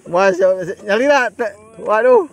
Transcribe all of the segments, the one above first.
Masya Allah, nyali lah. Waduh.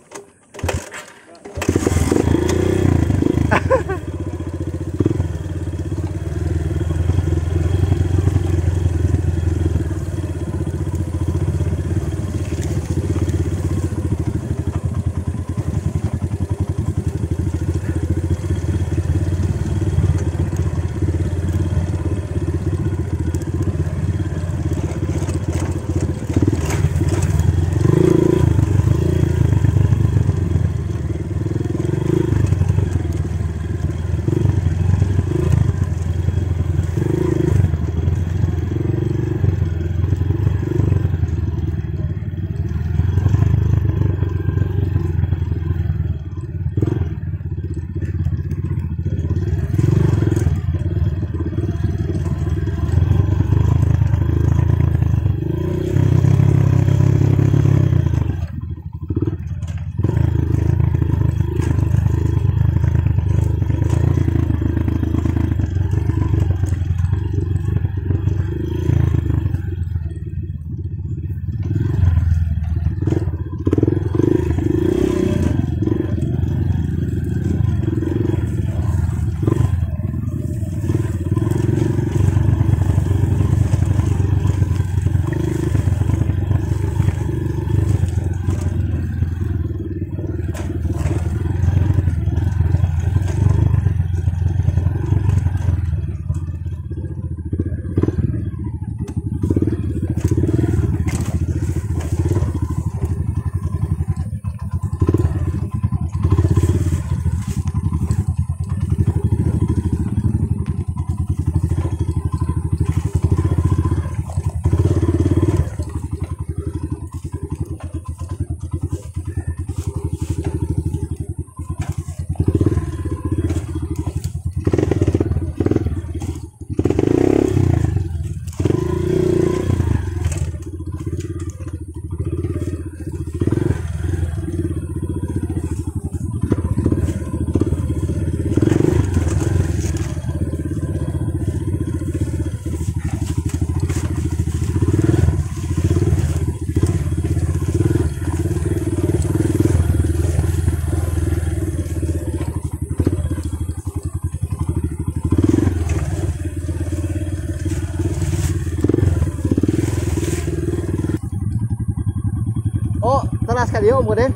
Oh, teras kali Om Raden.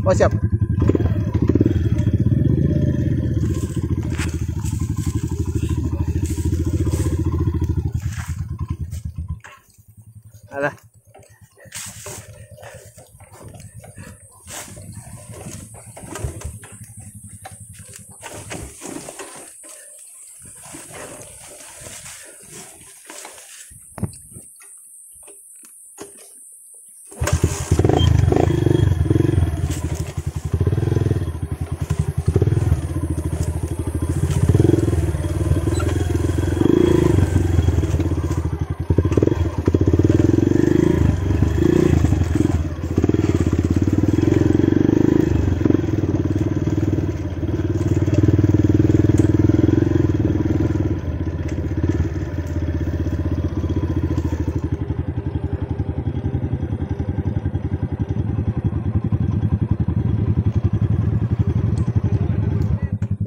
Oh, siap. Alah.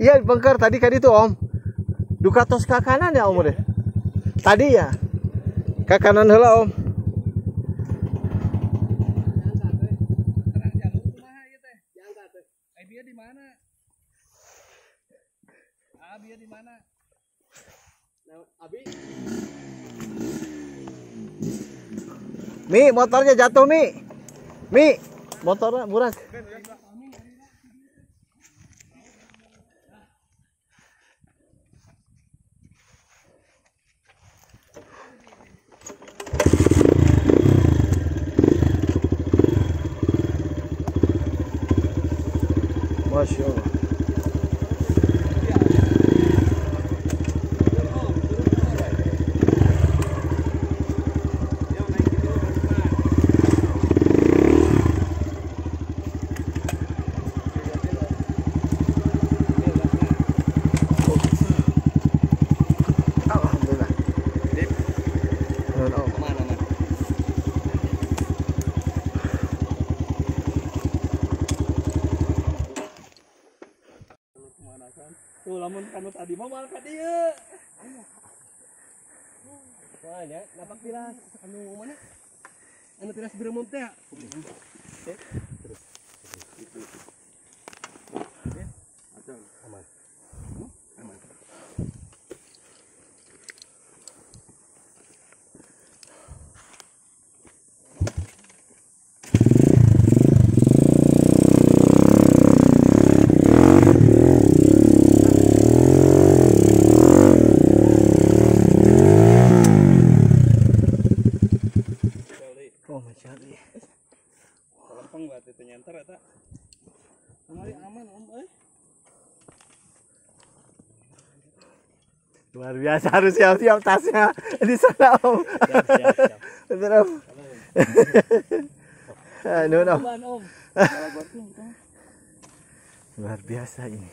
Iya, bengker tadi kan itu Om. Dukatos ke kanan ya Om deh. Tadi ya. Ke kanan heula Om. Biar di mana? Biar di mana? Abi. Mi, motornya jatuh Mi. Mi, motornya burak. Masya Allah. lamun kanu tadi mah mal ka dieu. Wah, nya napak tilas anu mana? Anu tilas beremut teh. Terus. Aman. Aman. Oh, mencari. Lempeng buat itu nyenter eta. Kemari aman Om euy. Luar biasa, harus siap-siap tasnya di sana Om. Siap. Betul Om. Nuhun Om. Om. Luar biasa ini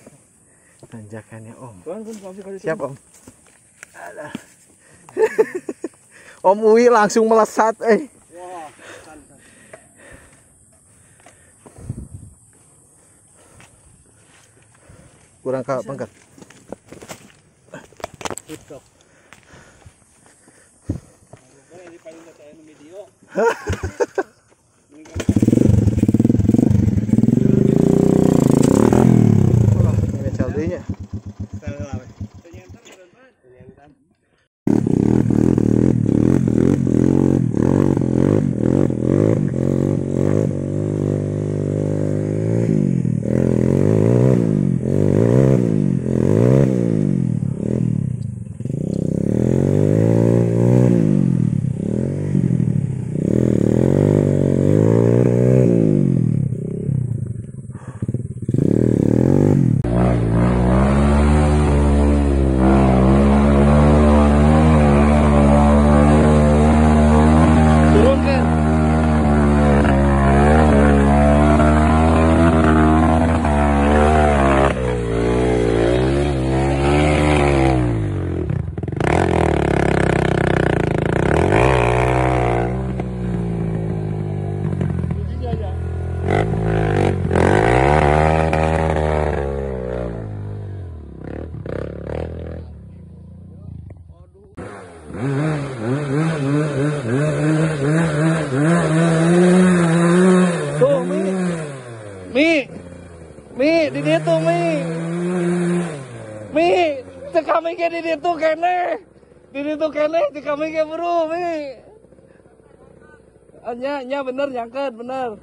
tanjakannya Om. Tuan kasih Siap Om. Alah. Om Uwi langsung melesat Wah, santai. kurang ke pangkat. TikTok. Ini paling saya video. Ini caldenya. Tuh, Mi, di dia tuh Mi, cek kami ke di dia tuh kene, cek kami ke buru, Mi. Nya bener nyangket, bener.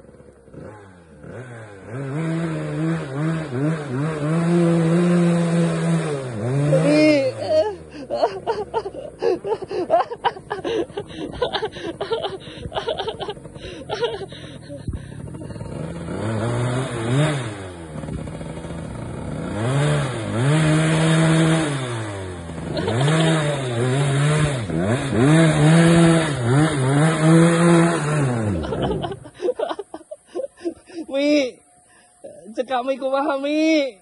Mi, cek kami kumaha Mi.